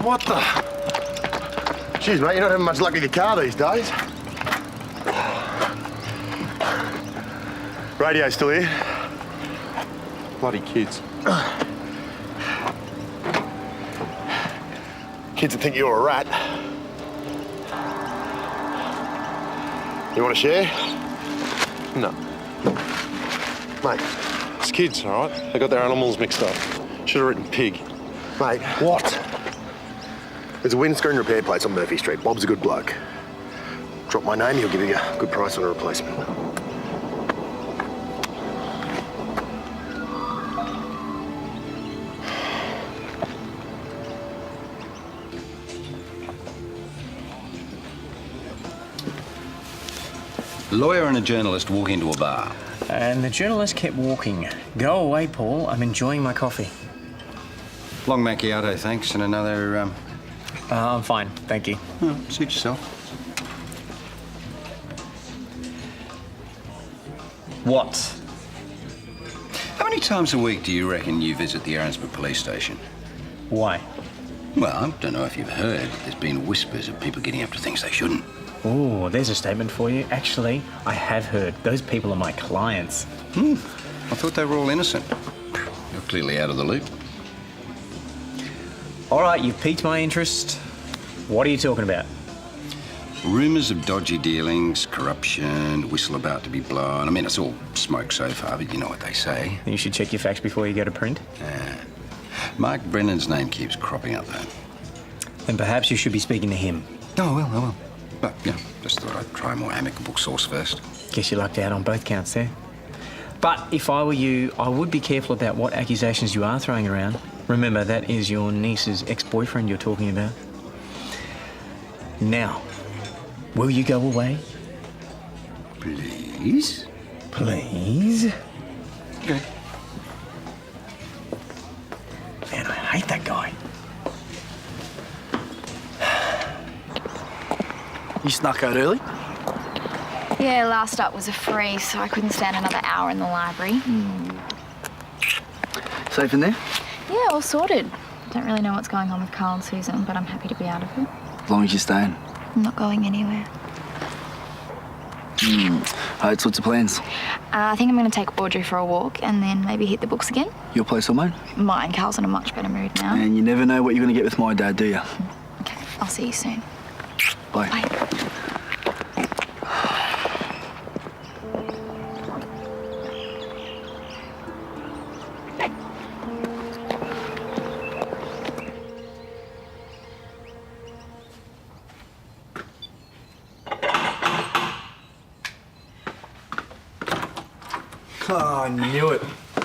what the? Jeez, mate, you're not having much luck with your car these days. Radio still here? Bloody kids. Kids that think you're a rat. You want to share? No. Mate. It's kids, all right? They got their animals mixed up. Should have written pig. Mate. What? There's a windscreen repair place on Murphy Street. Bob's a good bloke. Drop my name, he'll give you a good price on a replacement. A lawyer and a journalist walk into a bar. And the journalist kept walking. Go away, Paul. I'm enjoying my coffee. Long macchiato, thanks, and another, I'm fine, thank you. Oh, suit yourself. What? How many times a week do you reckon you visit the Erinsborough police station? Why? Well, I don't know if you've heard. There's been whispers of people getting up to things they shouldn't. Oh, there's a statement for you. Actually, I have heard. Those people are my clients. I thought they were all innocent. You're clearly out of the loop. All right, you've piqued my interest. What are you talking about? Rumours of dodgy dealings, corruption, whistle about to be blown. I mean, it's all smoke so far, but you know what they say. You should check your facts before you go to print. Mark Brennan's name keeps cropping up, though. Then perhaps you should be speaking to him. Oh, well, I will. But, yeah, just thought I'd try a more amicable source first. Guess you lucked out on both counts there. But if I were you, I would be careful about what accusations you are throwing around. Remember, that is your niece's ex-boyfriend you're talking about. Now, will you go away? Please? Please? Okay. Man, I hate that guy. You snuck out early? Yeah, last up was a free, so I couldn't stand another hour in the library. Safe in there? Yeah, all sorted. Don't really know what's going on with Carl and Susan, but I'm happy to be out of it. As long as you're staying. I'm not going anywhere. What's your plans? I think I'm going to take Audrey for a walk and then maybe hit the books again. Your place or mine? Mine. Carl's in a much better mood now. And you never know what you're going to get with my dad, do you? Okay, I'll see you soon. Bye. Bye. Oh, I knew it.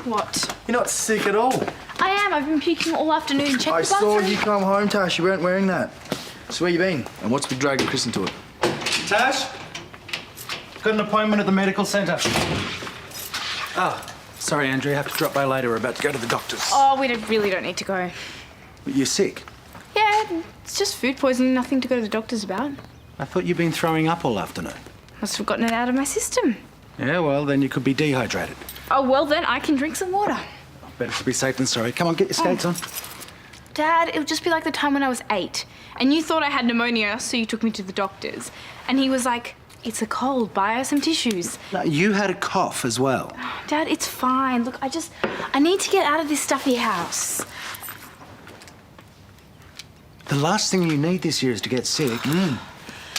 What? You're not sick at all. I am. I've been puking all afternoon. Check I the saw bathroom. you come home, Tash. You weren't wearing that. So where you been? And what's been dragging Chris into it? Tash? Got an appointment at the medical centre. Sorry, Andrew. Have to drop by later. We're about to go to the doctor's. Oh, we really don't need to go. But you're sick. Yeah, it's just food poisoning. Nothing to go to the doctor's about. I thought you'd been throwing up all afternoon. Must have gotten it out of my system. Yeah, well, then you could be dehydrated. Oh, well then, I can drink some water. Better to be safe than sorry. Come on, get your skates on. Dad, it would just be like the time when I was 8. And you thought I had pneumonia, so you took me to the doctor's. And he was like, it's a cold, buy her some tissues. No, you had a cough as well. Dad, it's fine. Look, I need to get out of this stuffy house. The last thing you need this year is to get sick.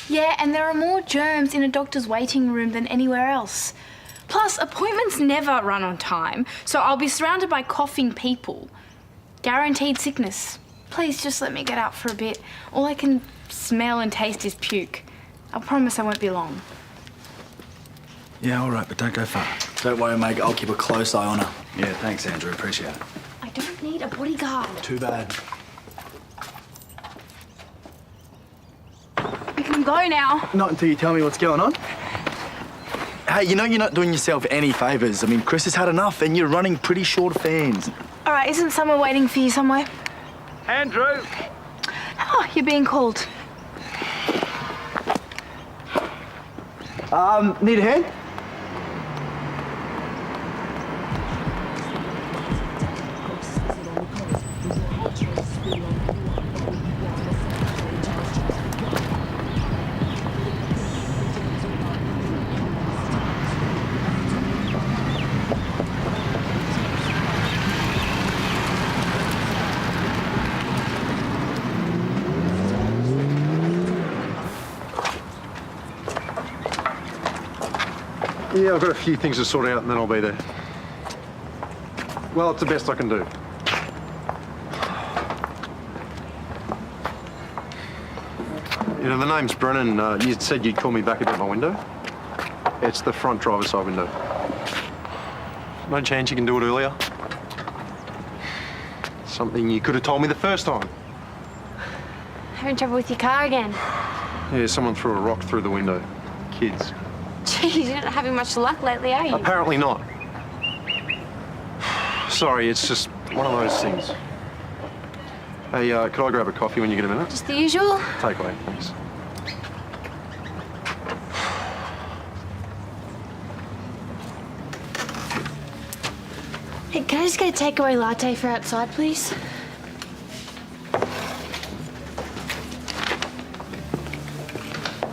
Yeah, and there are more germs in a doctor's waiting room than anywhere else. Plus, appointments never run on time, so I'll be surrounded by coughing people. Guaranteed sickness. Please just let me get out for a bit. All I can smell and taste is puke. I promise I won't be long. Yeah, all right, but don't go far. Don't worry, mate. I'll keep a close eye on her. Yeah, thanks, Andrew. Appreciate it. I don't need a bodyguard. Too bad. We can go now. Not until you tell me what's going on. Hey, you know you're not doing yourself any favours. I mean, Chris has had enough and you're running pretty short of fans. All right, isn't someone waiting for you somewhere? Andrew! Oh, you're being called. Need a hand? Yeah, I've got a few things to sort out and then I'll be there. Well, it's the best I can do. You know, the name's Brennan. You said you'd call me back about my window. It's the front driver's side window. No chance you can do it earlier? Something you could have told me the first time. Having trouble with your car again? Yeah, someone threw a rock through the window. Kids. Geez, you're not having much luck lately, are you? Apparently not. Sorry, it's just one of those things. Hey, could I grab a coffee when you get a minute? Just the usual? Takeaway, thanks. Hey, can I just get a takeaway latte for outside, please?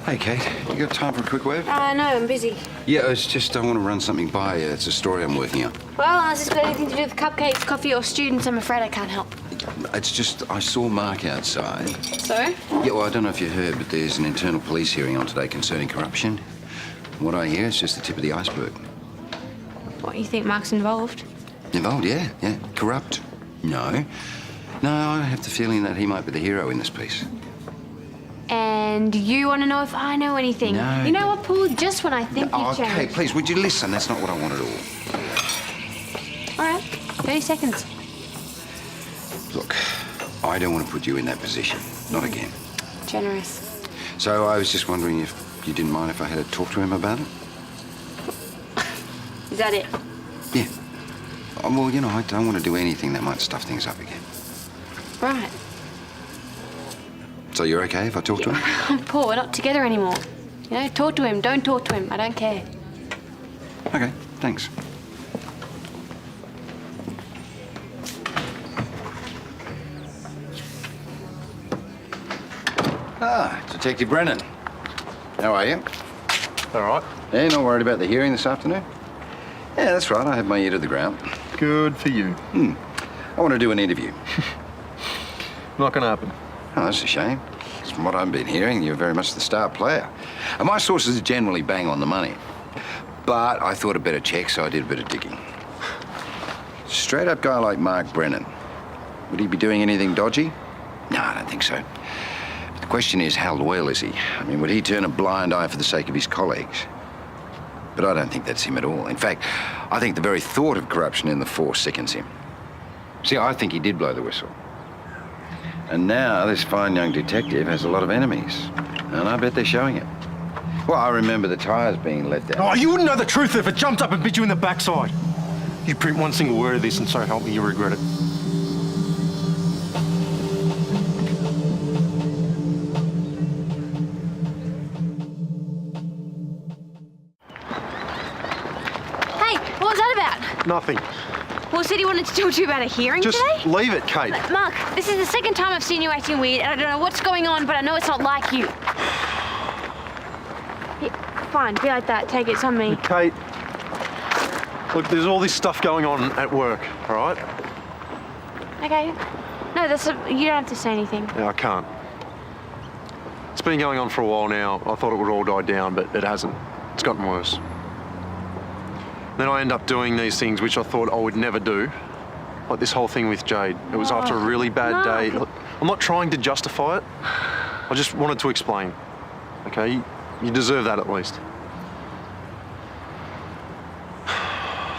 Hey, Kate, you got time for a quick word? No, I'm busy. Yeah, it's just I want to run something by you. It's a story I'm working on. Well, unless it's got anything to do with cupcakes, coffee, or students, I'm afraid I can't help. It's just I saw Mark outside. So? Yeah, well, I don't know if you heard, but there's an internal police hearing on today concerning corruption. What I hear is just the tip of the iceberg. What, you think Mark's involved? Involved, yeah. Corrupt? No. No, I have the feeling that he might be the hero in this piece. And you want to know if I know anything? No. You know what, Paul? Just when I think you've changed. Okay, please, would you listen? That's not what I want at all. All right, 30 seconds. Look, I don't want to put you in that position. Not again. Generous. So I was just wondering if you didn't mind if I had a talk to him about it? Is that it? Yeah. Well, you know, I don't want to do anything that might stuff things up again. Right. So you're okay if I talk to him? Paul, we're not together anymore. You know, talk to him, don't talk to him. I don't care. Okay, thanks. Ah, Detective Brennan. How are you? All right. Yeah, not worried about the hearing this afternoon? Yeah, that's right. I have my ear to the ground. Good for you. I want to do an interview. Not gonna happen. Oh, that's a shame. From what I've been hearing, you're very much the star player. And my sources generally bang on the money. But I thought a better check, so I did a bit of digging. Straight up guy like Mark Brennan. Would he be doing anything dodgy? No, I don't think so. But the question is, how loyal is he? I mean, would he turn a blind eye for the sake of his colleagues? But I don't think that's him at all. In fact, I think the very thought of corruption in the force sickens him. See, I think he did blow the whistle. And now this fine young detective has a lot of enemies. And I bet they're showing it. Well, I remember the tyres being let down. Oh, you wouldn't know the truth if it jumped up and bit you in the backside. You print one single word of this and so help me, you regret it. Hey, what was that about? Nothing. Paul said he wanted to talk to you about a hearing Just today? leave it, Kate. Mark, this is the second time I've seen you acting weird, and I don't know what's going on, but I know it's not like you. Yeah, fine, be like that. Take it, it's on me. Kate, look, there's all this stuff going on at work, all right? Okay. No, you don't have to say anything. Yeah, I can't. It's been going on for a while now. I thought it would all die down, but it hasn't. It's gotten worse. Then I end up doing these things which I thought I would never do. Like this whole thing with Jade. It was after a really bad day. Look, I'm not trying to justify it. I just wanted to explain. Okay? You deserve that at least.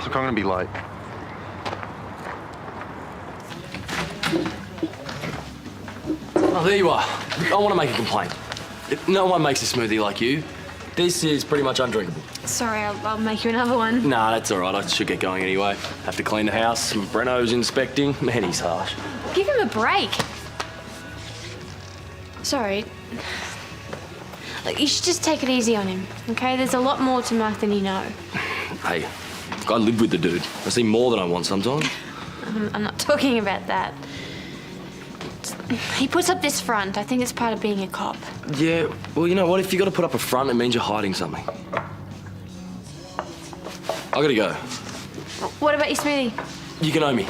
Look, I'm going to be late. Oh, there you are. I want to make a complaint. No one makes a smoothie like you. This is pretty much undrinkable. Sorry, I'll make you another one. Nah, that's all right. I should get going anyway. Have to clean the house. Brenno's inspecting. Man, he's harsh. Give him a break. Sorry. Look, you should just take it easy on him, okay? There's a lot more to Mark than you know. Hey, I live with the dude. I see more than I want sometimes. I'm not talking about that. He puts up this front. I think it's part of being a cop. Yeah, well, you know what? If you got to put up a front, it means you're hiding something. I gotta go. What about your smoothie? You can owe me.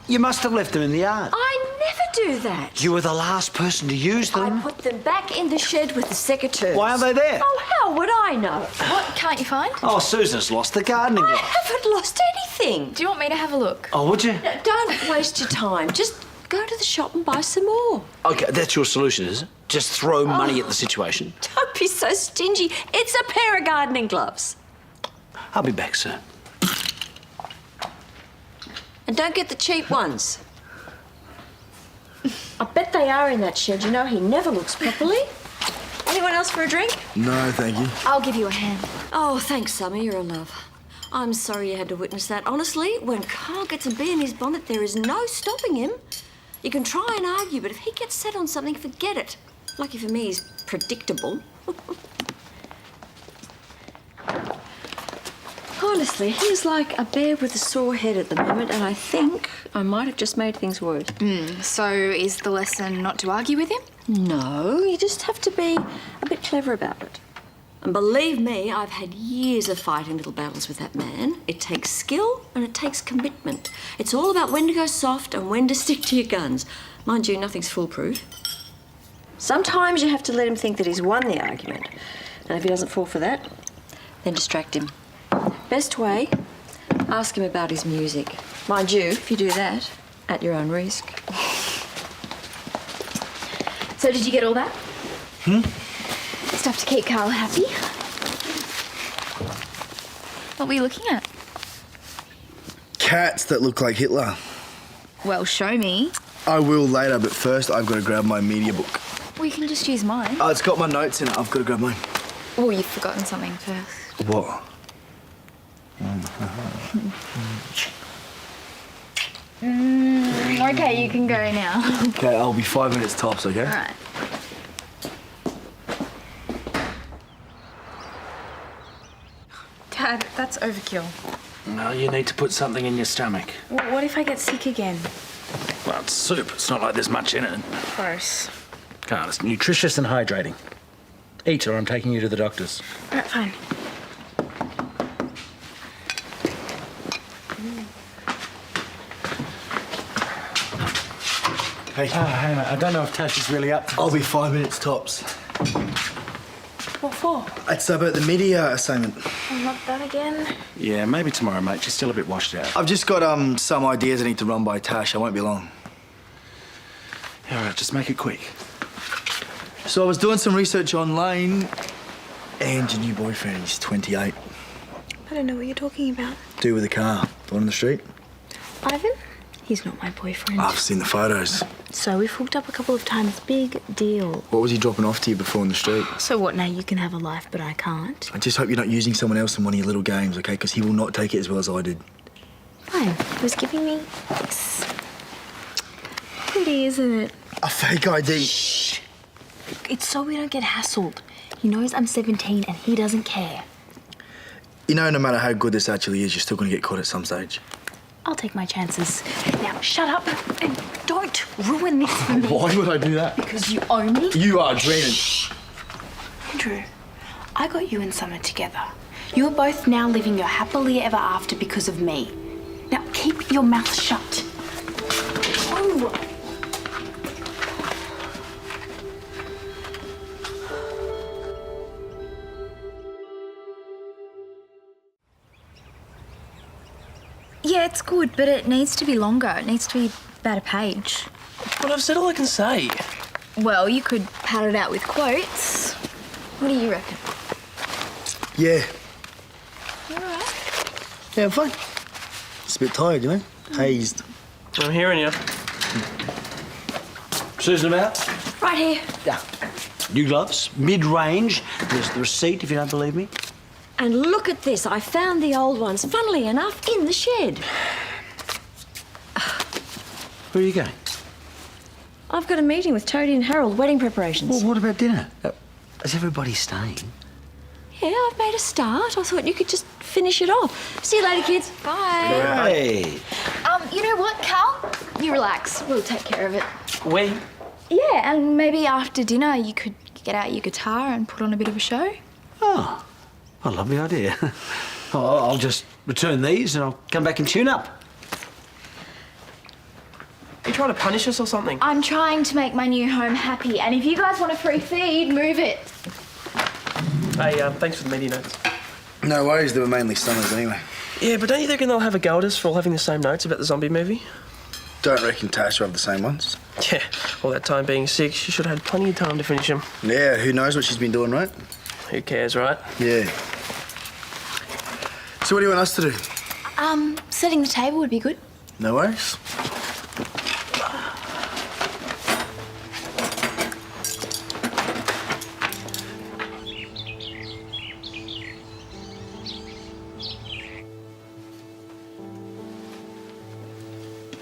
You must have left them in the yard. I never do that? You were the last person to use them. I put them back in the shed with the secateurs. Why aren't they there? Oh, how would I know? What can't you find? Oh, Susan's lost the gardening I gloves. haven't lost anything. Do you want me to have a look? Oh, would you? No, don't waste your time. Just go to the shop and buy some more. Okay, that's your solution, is it? Just throw money at the situation. Don't be so stingy. It's a pair of gardening gloves. I'll be back soon. And don't get the cheap ones. I bet they are in that shed. You know, he never looks properly. Anyone else for a drink? No, thank you. I'll give you a hand. Oh, thanks, Summer. You're a love. I'm sorry you had to witness that. Honestly, when Carl gets a bee in his bonnet, there is no stopping him. You can try and argue, but if he gets set on something, forget it. Lucky for me, he's predictable. Honestly, he's like a bear with a sore head at the moment, and I think I might have just made things worse. So is the lesson not to argue with him? No, you just have to be a bit clever about it. And believe me, I've had years of fighting little battles with that man. It takes skill and it takes commitment. It's all about when to go soft and when to stick to your guns. Mind you, nothing's foolproof. Sometimes you have to let him think that he's won the argument. And if he doesn't fall for that, then distract him. Best way, ask him about his music. Mind you, if you do that, at your own risk. So did you get all that? Stuff to keep Carl happy? What were you looking at? Cats that look like Hitler. Well, show me. I will later, but first I've got to grab my media book. Well, you can just use mine. Oh, it's got my notes in it. I've got to grab mine. Oh, you've forgotten something first. What? Okay, you can go now. Okay, I'll be 5 minutes tops, okay? All right. Dad, that's overkill. No, you need to put something in your stomach. What if I get sick again? Well, it's soup. It's not like there's much in it. Gross. Carl, it's nutritious and hydrating. Eat or I'm taking you to the doctor's. All right, fine. Hey. Hang on. I don't know if Tash is really up. I'll be 5 minutes tops. What for? It's about the media assignment. Oh, not that again. Yeah, maybe tomorrow, mate. She's still a bit washed out. I've just got some ideas I need to run by Tash. I won't be long. All right, just make it quick. So I was doing some research online, and your new boyfriend, he's 28. I don't know what you're talking about. Do with the car, the one on the street? Ivan? He's not my boyfriend. I've seen the photos. So we've hooked up a couple of times. Big deal. What was he dropping off to you before on the street? So what, now you can have a life, but I can't? I just hope you're not using someone else in one of your little games, okay? Because he will not take it as well as I did. Fine. He was giving me this. Pretty, isn't it? A fake ID. Shh. It's so we don't get hassled. He knows I'm 17 and he doesn't care. You know, no matter how good this actually is, you're still going to get caught at some stage. I'll take my chances. Now, shut up and don't ruin this for me. Why would I do that? Because you own me. You are dreaming. Andrew, I got you and Summer together. You are both now living your happily ever after because of me. Now, keep your mouth shut. Oh. Yeah, it's good, but it needs to be longer. It needs to be about a page. Well, I've said all I can say. Well, you could pad it out with quotes. What do you reckon? Yeah. You all right? Yeah, I'm fine. Just a bit tired, you know? Hazed. I'm hearing you. Susan about? Right here. Yeah. New gloves, mid-range. There's the receipt if you don't believe me. And look at this. I found the old ones, funnily enough, in the shed. Where are you going? I've got a meeting with Toadie and Harold, wedding preparations. Well, what about dinner? Is everybody staying? Yeah, I've made a start. I thought you could just finish it off. See you later, kids. Bye. Hey. You know what, Cal? You relax. We'll take care of it. We? Yeah, and maybe after dinner you could get out your guitar and put on a bit of a show. Oh, a lovely idea. I'll just return these and I'll come back and tune up. You trying to punish us or something? I'm trying to make my new home happy, and if you guys want a free feed, move it. Hey, thanks for the media notes. No worries, they were mainly summers anyway. Yeah, but don't you reckon they'll have a go at us for all having the same notes about the zombie movie? Don't reckon Tash will have the same ones. Yeah, all that time being sick, she should have had plenty of time to finish them. Yeah, who knows what she's been doing, right? Who cares, right? Yeah. So what do you want us to do? Setting the table would be good. No worries.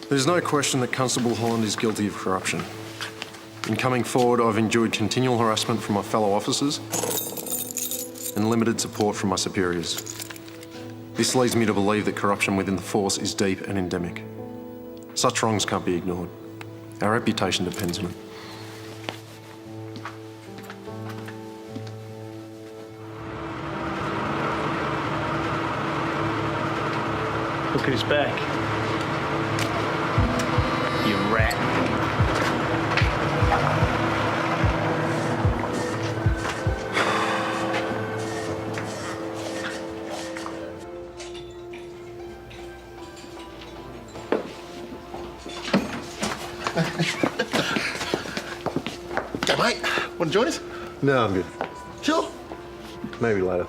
There's no question that Constable Holland is guilty of corruption. In coming forward, I've endured continual harassment from my fellow officers and limited support from my superiors. This leads me to believe that corruption within the force is deep and endemic. Such wrongs can't be ignored. Our reputation depends on it. Look who's back. You rat. Okay, mate. Want to join us? No, I'm good. Sure. Maybe later.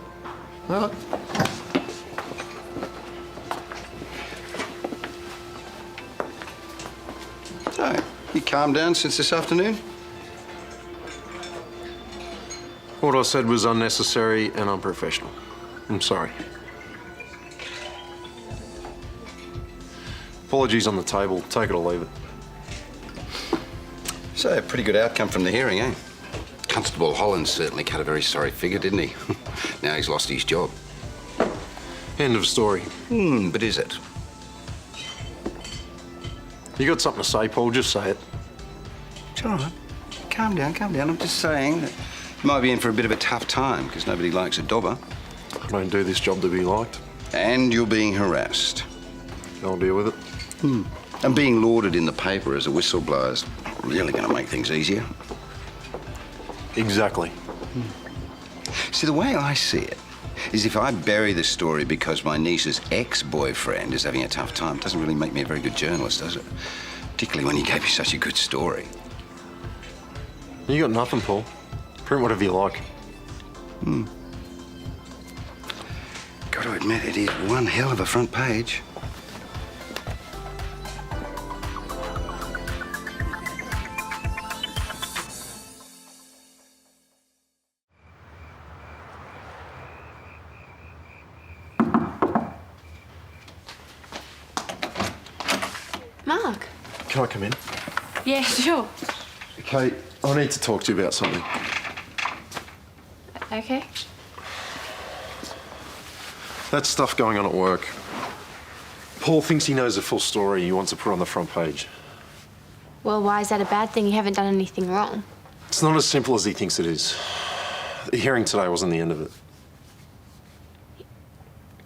All right. So, you calmed down since this afternoon? What I said was unnecessary and unprofessional. I'm sorry. Apologies on the table. Take it or leave it. So, a pretty good outcome from the hearing, eh? Constable Holland certainly cut a very sorry figure, didn't he? Now he's lost his job. End of story. But is it? You got something to say, Paul? Just say it. It's all right. Calm down, calm down. I'm just saying that you might be in for a bit of a tough time because nobody likes a dobber. I don't do this job to be liked. And you're being harassed. I'll deal with it. And being lauded in the paper as a whistleblower is really going to make things easier. Exactly. See, the way I see it is if I bury the story because my niece's ex-boyfriend is having a tough time, it doesn't really make me a very good journalist, does it? Particularly when you gave me such a good story. You got nothing, Paul. Print whatever you like. Got to admit, it is one hell of a front page. Mark. Can I come in? Yeah, sure. Kate, I need to talk to you about something. Okay. That stuff going on at work. Paul thinks he knows the full story he wants to put on the front page. Well, why is that a bad thing? You haven't done anything wrong. It's not as simple as he thinks it is. The hearing today wasn't the end of it.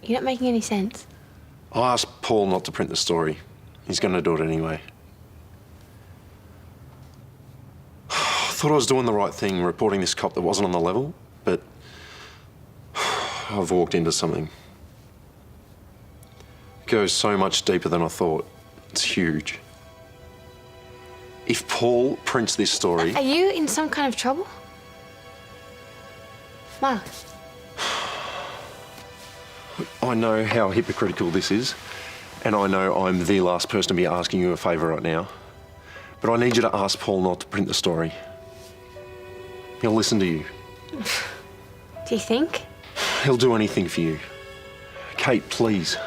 You're not making any sense. I asked Paul not to print the story. He's going to do it anyway. I thought I was doing the right thing, reporting this cop that wasn't on the level, but I've walked into something. It goes so much deeper than I thought. It's huge. If Paul prints this story... Are you in some kind of trouble? Mark. I know how hypocritical this is, and I know I'm the last person to be asking you a favour right now, but I need you to ask Paul not to print the story. He'll listen to you. Do you think? He'll do anything for you. Kate, please.